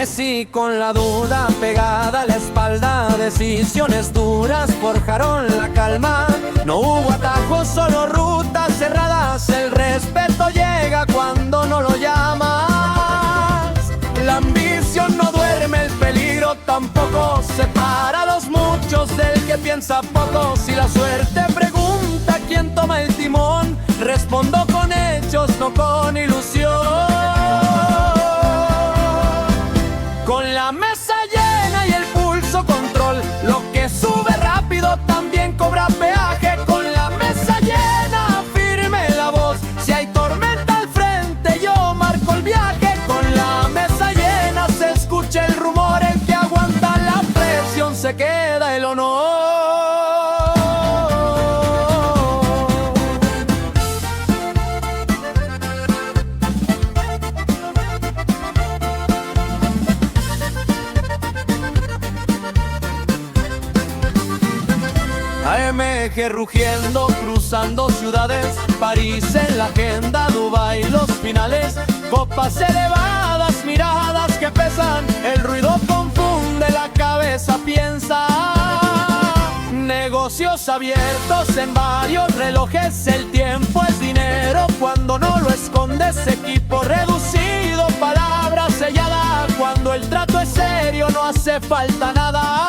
Crecí con la duda pegada a la espalda, decisiones duras forjaron la calma. No hubo atajos, solo rutas cerradas, el respeto llega cuando no lo llamas. La ambición no duerme, el peligro tampoco, separa a los muchos del que piensa poco. Si la suerte pregunta quién toma el timón, respondo con hechos, no con ilusión. Con la mesa llena y el pulso control, lo que sube rápido también cobra peaje. Con la mesa llena, firme la voz, si hay tormenta al frente yo marco el viaje. Con la mesa llena se escucha el rumor, el que aguanta la presión se queda el honor. AMG rugiendo, cruzando ciudades, París en la agenda, Dubái los finales, copas elevadas, miradas que pesan, el ruido confunde, la cabeza piensa. Negocios abiertos en varios relojes, el tiempo es dinero cuando no lo escondes, equipo reducido, palabra sellada, cuando el trato es serio no hace falta nada.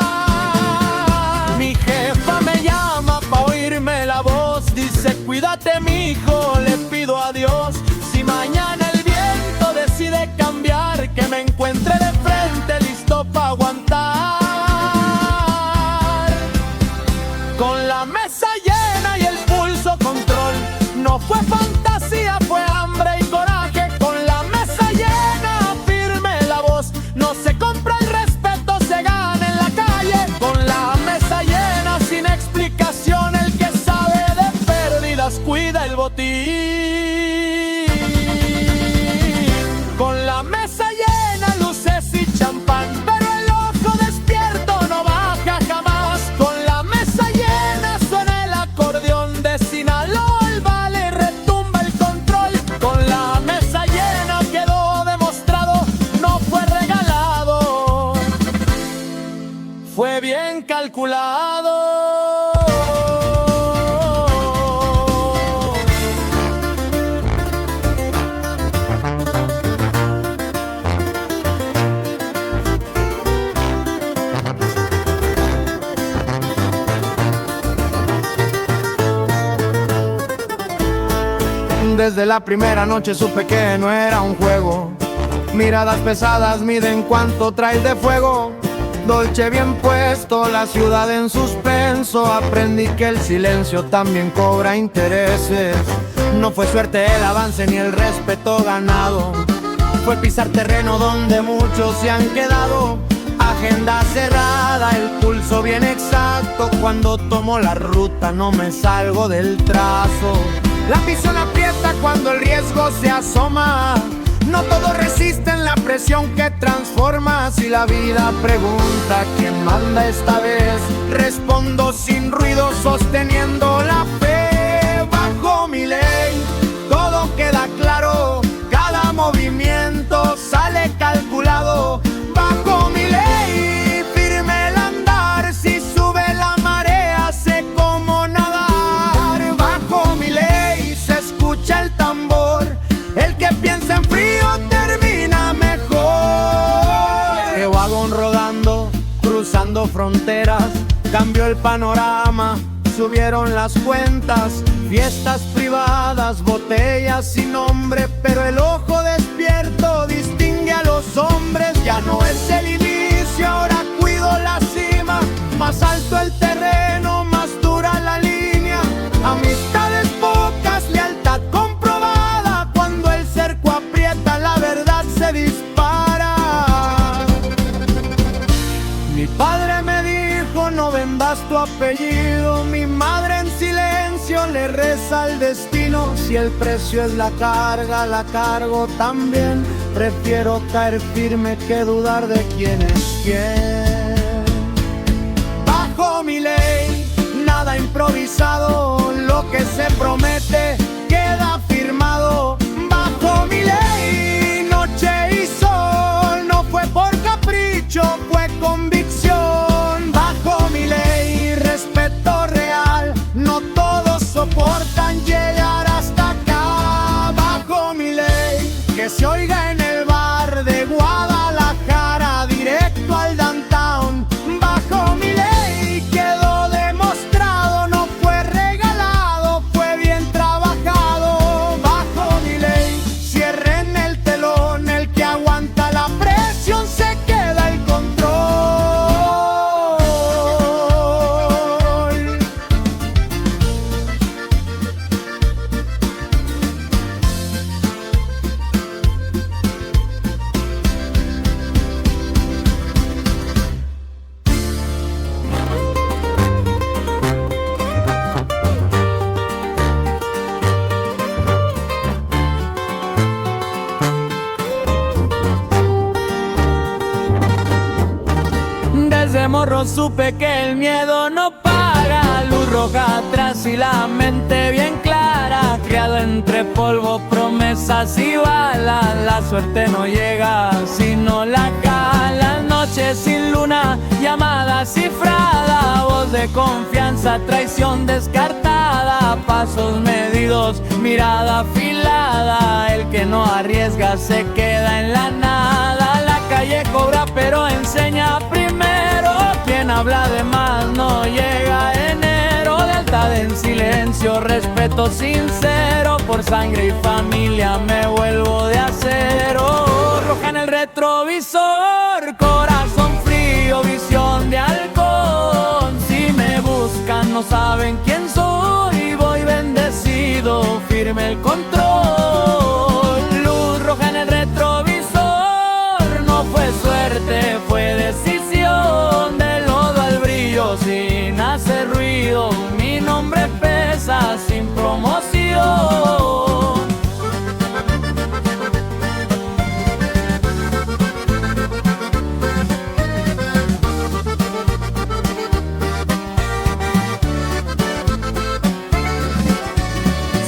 Mi jefa me llama pa' oírme la voz, dice cuídate mijo, le pido a Dios. Si mañana el viento decide cambiar, que me encuentre de frente listo pa' aguantar. Con la mesa llena y el pulso control, no fue fantasía, fue hambre y coraje. Con la mesa llena, firme la voz, no se compra el respeto, se gana en la calle. Con la mesa llena, sin explicación, el que sabe de pérdidas cuida el botín. Con la mesa llena, luces y champán, pero el ojo despierto no baja jamás. Con la mesa llena suena el acordeón de Sinaloa, el vale retumba el control. Con la mesa llena quedó demostrado, no fue regalado, fue bien calculado. Desde la primera noche supe que no era un juego. Miradas pesadas miden cuánto traes de fuego. Dolce bien puesto, la ciudad en suspenso. Aprendí que el silencio también cobra intereses. No fue suerte el avance ni el respeto ganado, fue pisar terreno donde muchos se han quedado. Agenda cerrada, el pulso bien exacto, cuando tomo la ruta no me salgo del trazo. La visión aprieta cuando el riesgo se asoma, no todos resisten la presión que transforma. Si la vida pregunta quién manda esta vez, respondo sin ruido sosteniendo la fe. Bajo mi ley todo queda claro, cada movimiento sale calculado. Bajo mi ley firme el andar, si sube la marea sé cómo nadar. Bajo mi ley se escucha el tambor, el que piensa en frío termina mejor. El vagón rodando, cruzando fronteras, cambió el panorama, subieron las cuentas. Fiestas privadas, botellas sin nombre, pero el ojo despierto distingue a los hombres. Ya no es el inicio, ahora cuido la cima, más alto el terreno, más dura la línea. Amistades pocas, lealtad comprobada, cuando el cerco aprieta la verdad se dispara. Mi padre me dijo no vendas tu apellido, mi madre en silencio le reza al destino. Si el precio es la carga, la cargo también. Prefiero caer firme que dudar de quién es quién. Bajo mi ley, nada improvisado, lo que se promete queda firmado. Bajo mi ley, noche y sol, no fue por morro supe que el miedo no paga. Luz roja atrás y la mente bien clara. Criado entre polvo, promesas y balas. La suerte no llega si no la cala. Noches sin luna, llamada cifrada. Voz de confianza, traición descartada. Pasos medidos, mirada afilada. El que no arriesga se queda en la nada. La calle cobra pero enseña primero. Quien habla de más no llega a enero. Lealtad en silencio, respeto sincero. Por sangre y familia me vuelvo de acero. Roja en el retrovisor, corazón frío, visión de halcón. Si me buscan no saben quién soy. Voy bendecido, firme el control. Luz roja en el retrovisor, no fue suerte, fue decisión. Del lodo al brillo sin hacer ruido. Mi nombre pesa sin promoción.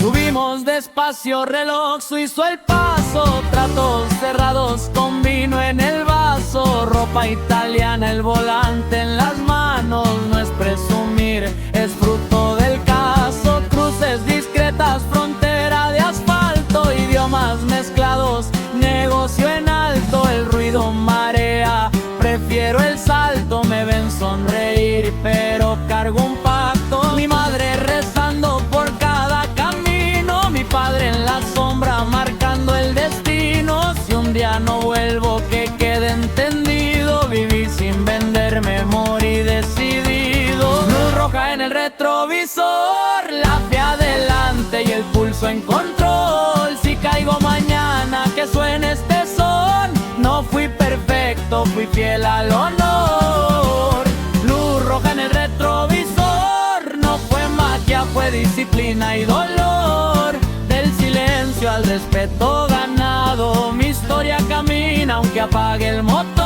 Subimos despacio, reloj suizo el paso. Tratos cerrados con vino en el vaso. Ropa italiana, el volante en las manos. No es presumir, es fruto del caso. Cruces discretas, frontera de asfalto. Idiomas mezclados, negocio en alto. El ruido marea, prefiero el salto. Me ven sonreír, pero cargo un pacto. Mi madre rezando por cada camino. Mi padre en la sombra marcando el destino. Si un día no vuelvo, que quede entendido. Viví sin venderme, morí decidido. Luz roja en el retrovisor, la fe adelante y el pulso en control. Si caigo mañana, que suene este son. No fui perfecto, fui fiel al honor. Luz roja en el retrovisor, no fue magia, fue disciplina y dolor. Del silencio al respeto ganado, mi historia camina aunque apague el motor.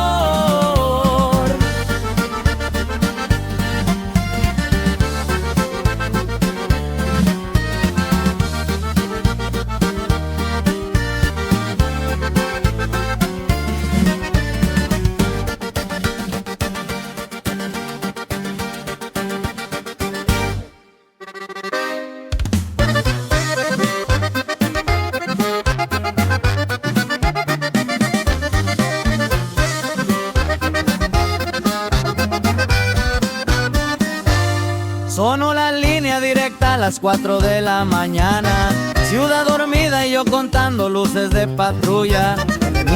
Sonó la línea directa a las 4 de la mañana. Ciudad dormida y yo contando luces de patrulla.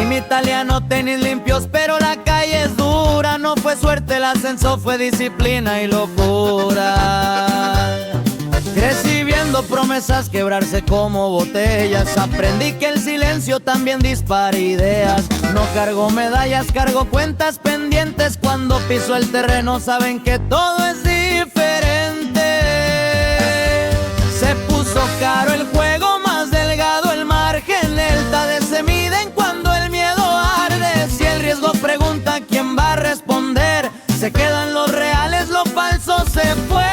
Mi italiano, tenis limpios, pero la calle es dura. No fue suerte el ascenso, fue disciplina y locura. Crecí viendo promesas quebrarse como botellas. Aprendí que el silencio también dispara ideas. No cargo medallas, cargo cuentas pendientes. Cuando piso el terreno saben que todo es diferente. Se puso caro el juego, más delgado el margen. Lealtades se miden cuando el miedo arde. Si el riesgo pregunta quién va a responder, se quedan los reales, lo falso se fue.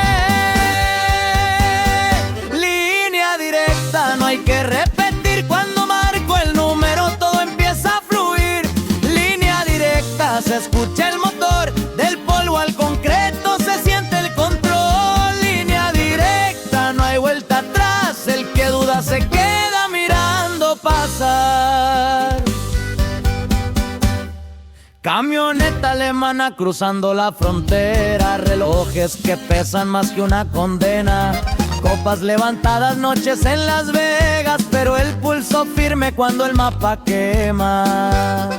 No hay que repetir, cuando marco el número todo empieza a fluir. Línea directa, se escucha el motor. Del polvo al concreto se siente el control. Línea directa, no hay vuelta atrás. El que duda se queda mirando pasar. Camioneta alemana cruzando la frontera. Relojes que pesan más que una condena. Copas levantadas, noches en Las Vegas, pero el pulso firme cuando el mapa quema.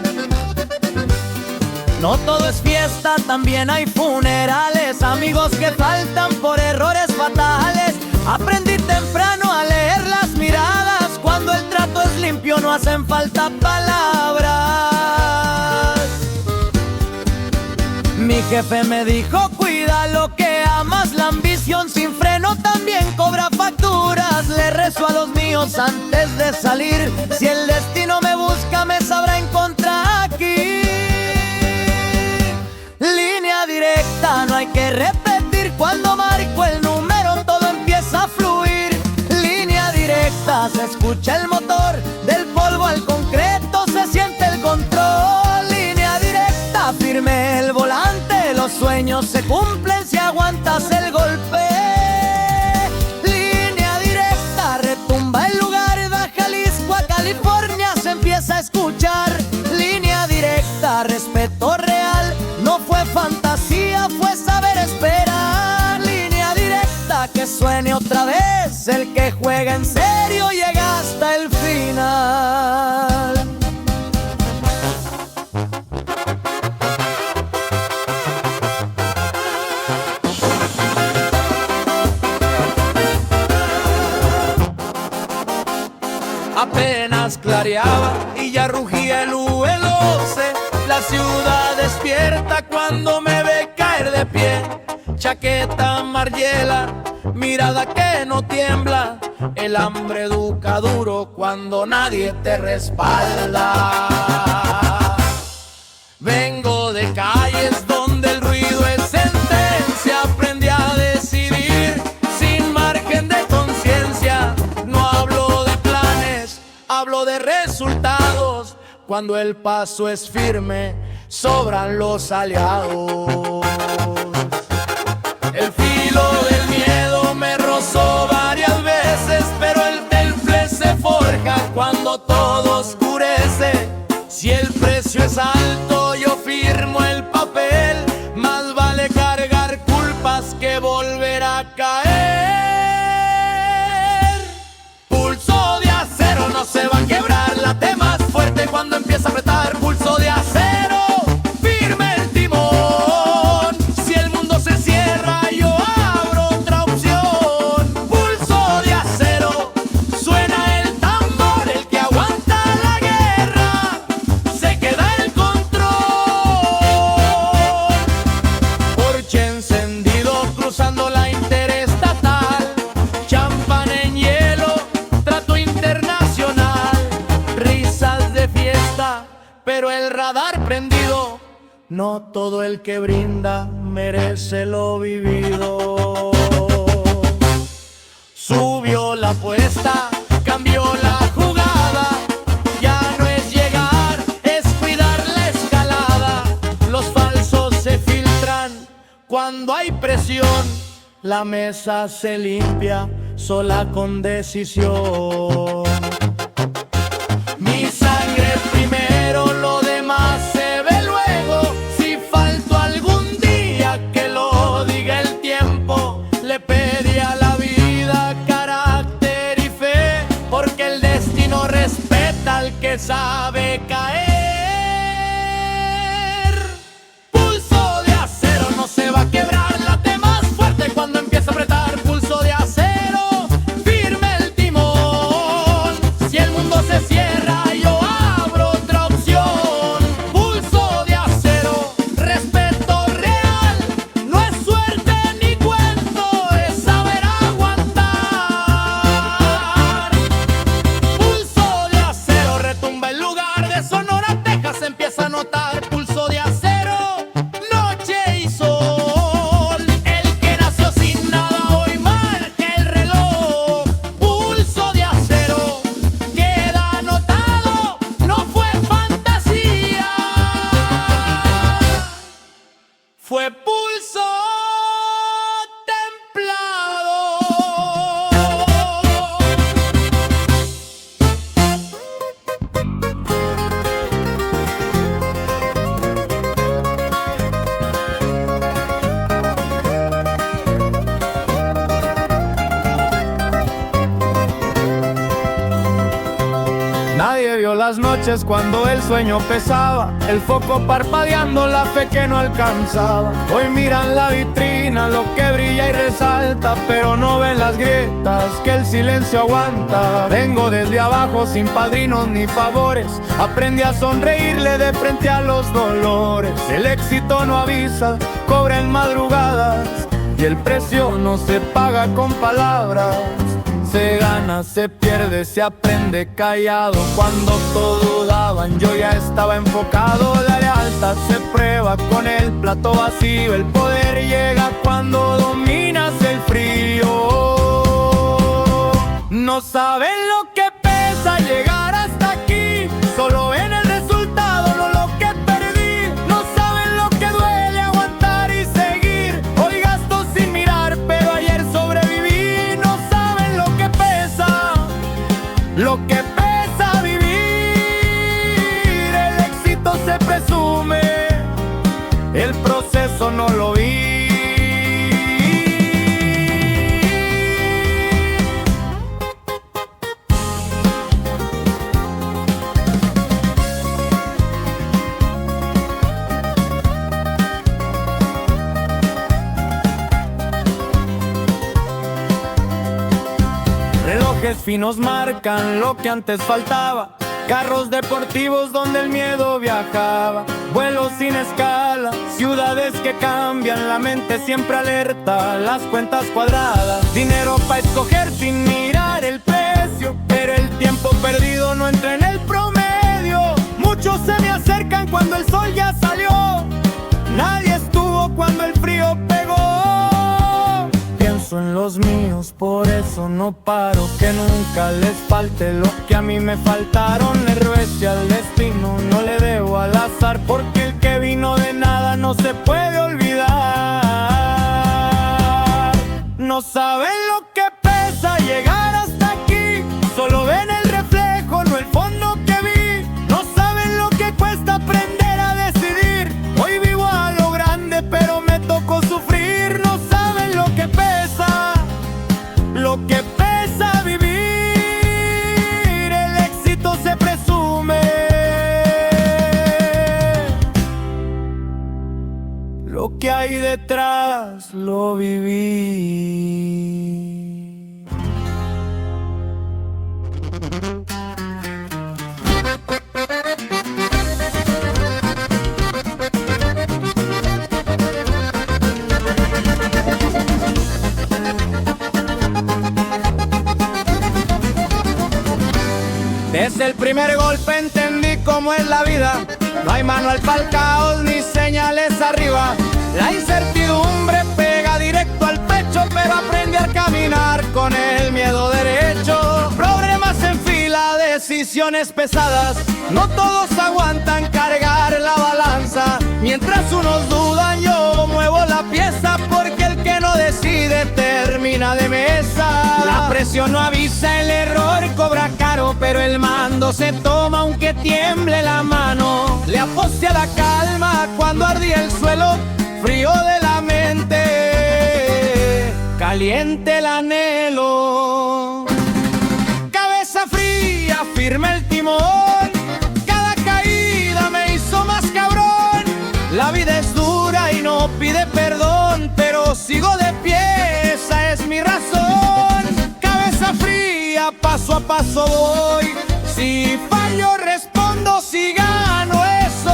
No todo es fiesta, también hay funerales. Amigos que faltan por errores fatales. Aprendí temprano a leer las miradas. Cuando el trato es limpio no hacen falta palabras. Mi jefe me dijo, cuida lo que amas. La ambición sin freno también cobra facturas. Le rezo a los míos antes de salir. Si el destino me busca me sabrá encontrar aquí. Línea directa. se escucha el motor, del polvo al concreto se siente el control. Línea directa, firme el volante, los sueños se cumplen si aguantas el golpe. Línea directa, retumba el lugar, de Jalisco a California se empieza a escuchar. Línea directa, respeto real, no fue fantasía, fue saber esperar. Línea directa, que suene otra vez, el que juega en serio llega hasta el final. Apenas clareaba y ya rugía el U-11. La ciudad despierta cuando me ve caer de pie. Chaqueta amarilla, mirada que no tiembla. El hambre educa duro cuando nadie te respalda. Vengo de calles donde el ruido es sentencia. Aprendí a decidir sin margen de conciencia. No hablo de planes, hablo de resultados. Cuando el paso es firme, sobran los aliados. El filo del miedo me rozó varias veces, pero el temple se forja cuando todo oscurece. Si el precio es alto, yo firmo el papel. Más vale cargar culpas que volver a caer. Pulso de acero, no se va a quebrar. Late más fuerte cuando empieza a apretar. Pulso de acero, firme el timón. Si el mundo se cierra, yo abro otra opción. Pulso de acero, suena el tambor. El que aguanta la guerra se queda el control. Porche encendido cruzando la interestatal. Champán en hielo, trato internacional. Risas de fiesta, pero el radar prendido. No todo el que brinda merece lo vivido. Subió la apuesta, cambió la jugada. Ya no es llegar, es cuidar la escalada. Los falsos se filtran cuando hay presión. La mesa se limpia sola con decisión. Mi sangre primero, lo demás se ve luego. Si falto algún día, que lo diga el tiempo. Le pedí a la vida carácter y fe, porque el destino respeta al que sabe caer. Pulso de acero, no se va a quebrar. Late más fuerte cuando empieza a apretar. Pulso de acero, firme el timón. Si el mundo se cierra, yo abro otra opción. Pulso de acero, respeto real. No es suerte ni cuento, es saber aguantar. Pulso de acero, retumba el lugar de Sonora, Texas, se empieza a notar. Pulso de acero, noche y sol. El que nació sin nada hoy marca el reloj. Pulso de acero, queda anotado, no fue fantasía. Fue pulso templado. Nadie vio las noches cuando el sueño pesaba, el foco parpadeando, la fe que no alcanzaba. Hoy miran la vitrina, lo que brilla y resalta, pero no ven las grietas que el silencio aguanta. Vengo desde abajo sin padrinos ni favores, aprendí a sonreírle de frente a los dolores. El éxito no avisa, cobra en madrugadas, y el precio no se paga con palabras. Se gana, se pierde, se aprende callado. Cuando todos daban, yo ya estaba enfocado. La lealtad se prueba con el plato vacío. El poder llega cuando dominas el frío. No saben lo que se presume, el proceso no lo vi. Relojes finos marcan lo que antes faltaba, carros deportivos donde el miedo viajaba, vuelos sin escala, ciudades que cambian, la mente siempre alerta, las cuentas cuadradas, dinero para escoger sin mirar el precio, pero el tiempo perdido no entra en el promedio. Muchos se me acercan cuando el sol ya salió, nadie estuvo cuando el frío pegó. Pienso en los míos, por eso no paro, que nunca les falte lo que a mí me faltaron. Le recé al destino, no le debo al azar, porque el que vino de nada no se puede olvidar. No saben lo que pesa llegar hasta aquí, solo ven el reflejo, no el fondo que vi. No saben lo que cuesta aprender a decidir, hoy vivo a lo grande pero me tocó sufrir. No saben lo que pesa vivir, el éxito se presume, lo que hay detrás lo viví. Desde el primer golpe entendí cómo es la vida, no hay manual para el caos ni señales arriba. La incertidumbre pega directo al pecho, pero aprendí a caminar con el miedo derecho. Problemas en fila, decisiones pesadas, no todos aguantan cargar la balanza. Mientras unos dudan, yo muevo la pieza, porque el que no decide termina de mesa. La presión no avisa, el error cobra caro, pero el mando se toma aunque tiemble la mano. Le aposté a la calma cuando ardía el suelo, frío de la mente, caliente el anhelo. Cabeza fría, firme el timón, cada caída me hizo más cabrón. La vida es dura y no pide perdón, pero sigo de pie, esa es mi razón. Cabeza fría, paso a paso voy, si fallo respondo, si gano eso.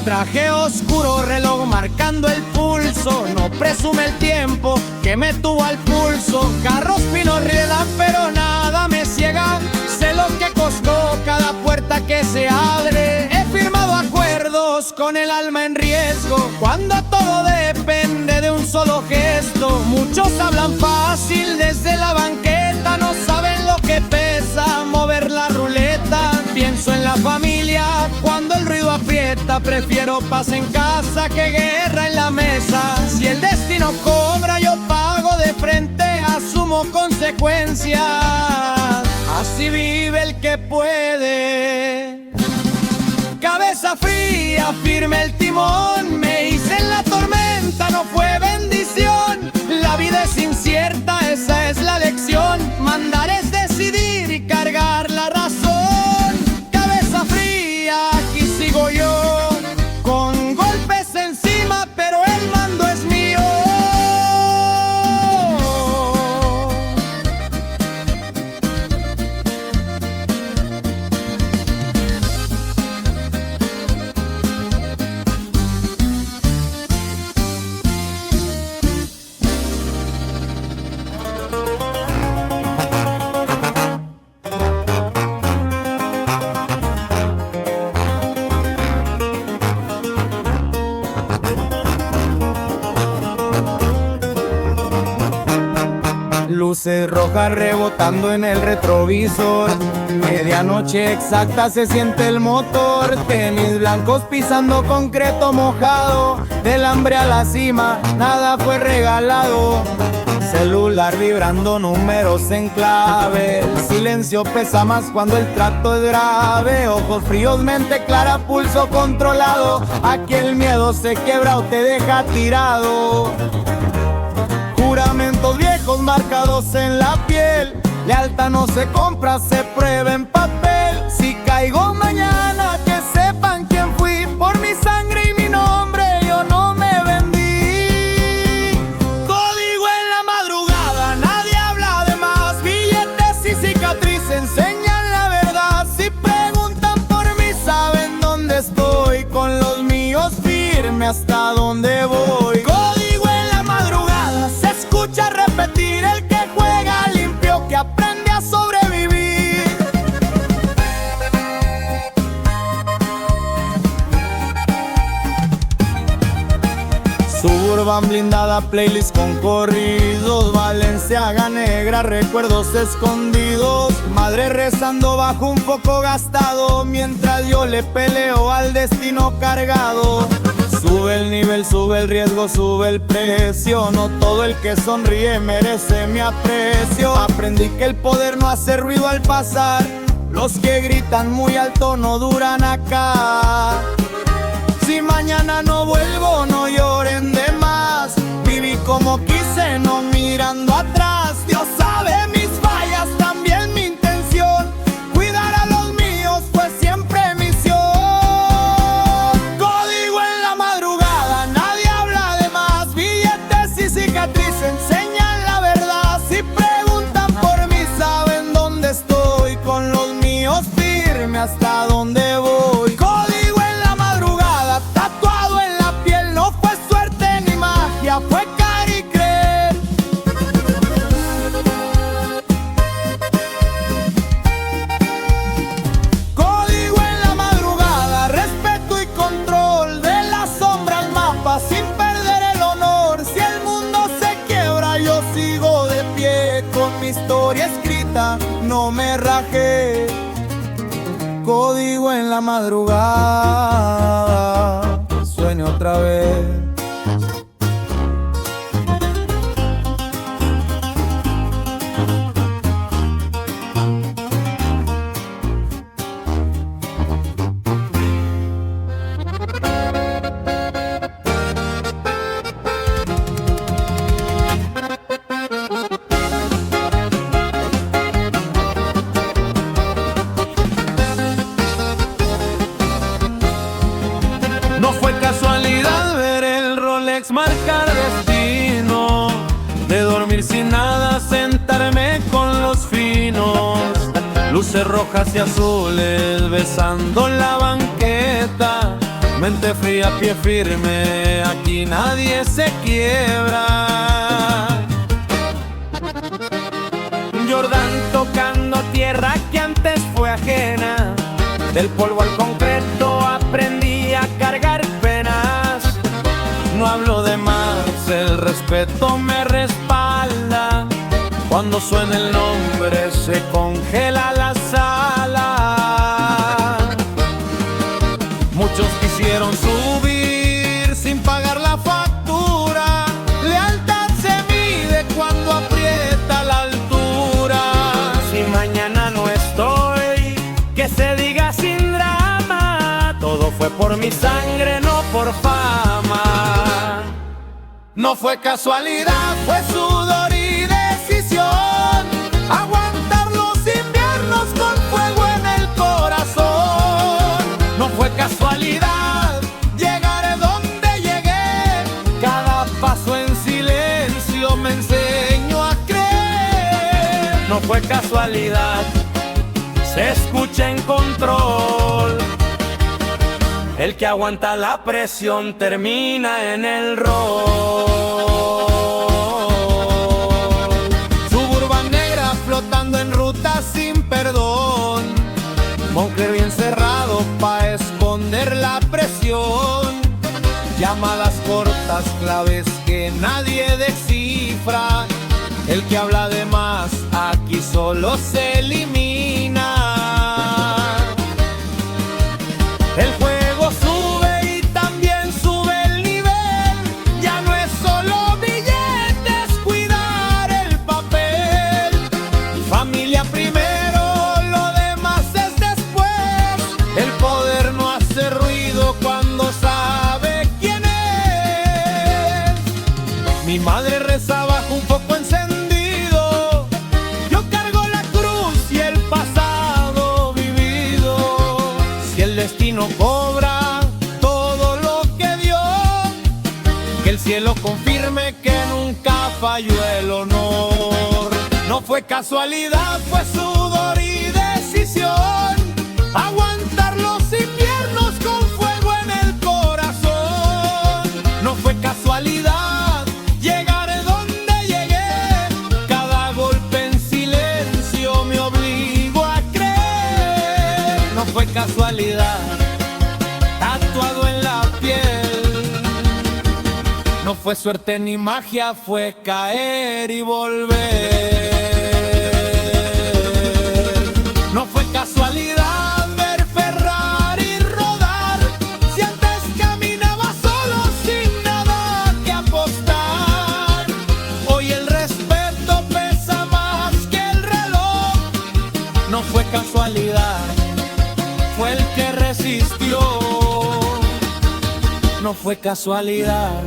Traje oscuro, reloj marcando el pulso, no presume el tiempo que me tuvo al pulso. Carros finos rielan pero nada me ciega, sé lo que costó cada puerta que se abre. He firmado acuerdos con el alma en riesgo, cuando todo depende de un solo gesto. Muchos hablan fácil desde la banqueta, no saben lo que pesa mover la ruleta. Pienso en la familia cuando el ruido aprieta, prefiero paz en casa que guerra en la mesa. Si el destino cobra, yo pago de frente, asumo consecuencias, así vive el que puede. Cabeza fría, firme el timón, me hice en la tormenta, no fue bendición. La vida es incierta, esa es la lección, mandar es decidir y cargar la razón. Cabeza fría, aquí sigo yo, con golpes encima, pero el mando es mío. Luces rojas rebotando en el retrovisor. Medianoche exacta se siente el motor. Tenis blancos pisando concreto mojado. Del hambre a la cima, nada fue regalado. Celular vibrando, números en clave. El silencio pesa más cuando el trato es grave. Ojos fríos, mente clara, pulso controlado. Aquí el miedo se quiebra o te deja tirado. Juramentos viejos marcados en la piel. Lealtad no se compra, se prueba en papel. Si caigo mañana, que sepan quién fui. Por mi sangre y mi nombre yo no me vendí. Código en la madrugada, nadie habla de más. Billetes y cicatrices enseñan la verdad. Si preguntan por mí saben dónde estoy. Con los míos firme hasta donde voy. Código en la madrugada, se escucha repetir. El que juega limpio, que aprende a sobrevivir. Suburban blindada, playlist con corridos. Valenciaga negra, recuerdos escondidos. Madre rezando bajo un foco gastado, mientras yo le peleo al destino cargado. Sube el nivel, sube el riesgo, sube el precio. No todo el que sonríe merece mi aprecio. Aprendí que el poder no hace ruido al pasar. Los que gritan muy alto no duran acá. Si mañana no vuelvo, no lloren de más. Viví como quise, no mirando atrás. Dios sabe mis fallas, también mi intención. Cuidar a los míos fue siempre misión. Código en la madrugada, nadie habla de más. Billetes y cicatrices enseñan la verdad. Si preguntan por mí saben dónde estoy. Con los míos firme hasta donde voy. Código en la madrugada, tatuado en la piel. No fue suerte ni magia, fue caer y creer. Código en la madrugada, respeto y control. De la sombra al mapa sin perder el honor. Si el mundo se quiebra yo sigo de pie. Con mi historia escrita no me rajé. Código en la madrugada, suene otra vez. No fue casualidad ver el Rolex marcar destino. De dormir sin nada, sentarme con los finos. Luces rojas y azules besando la banqueta. Mente fría, pie firme, aquí nadie se quiebra. Jordan tocando tierra que antes fue ajena. Del polvo al concreto aprendí a cargar penas. No hablo de más, el respeto me respalda. Cuando suena el nombre se congela la sala. Muchos quisieron subir sin pagar la factura. Lealtad se mide cuando aprieta la altura. Si mañana no estoy, que se diga sin drama. Todo fue por mi sangre, no por fama. No fue casualidad, fue sudor y decisión. Aguantar los inviernos con fuego en el corazón. No fue casualidad, llegaré donde llegué. cada paso en silencio me enseñó a creer. No fue casualidad, se escucha en control. El que aguanta la presión termina en el rol. Suburban negra flotando en ruta sin perdón. Moncler bien cerrado pa' esconder la presión. Llamadas cortas, claves que nadie descifra. El que habla de más aquí solo se elimina. El juego sube y también sube el nivel. Ya no es solo billetes, cuidar el papel. Familia primero, lo demás es después. El poder no hace ruido cuando sabe quién es. Mi madre reza bajo un foco encendido. Yo cargo la cruz y el pasado vivido. Si el destino cobra todo lo que dio, que el cielo confirme que nunca falló el honor. No fue casualidad, fue sudor y decisión. Aguantar los inviernos con fuego en el corazón. No fue casualidad llegar donde llegué. Cada golpe en silencio me obligó a creer. No fue casualidad, tatuado en la piel. No fue suerte ni magia, fue caer y volver. No fue casualidad ver Ferrari rodar. Si antes caminaba solo sin nada que apostar. Hoy el respeto pesa más que el reloj. No fue casualidad, fue el que resistió. No fue casualidad,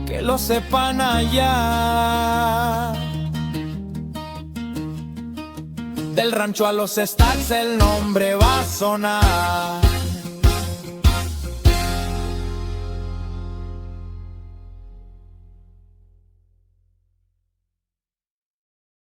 que lo sepan allá. Del rancho a los stacks el nombre va a sonar.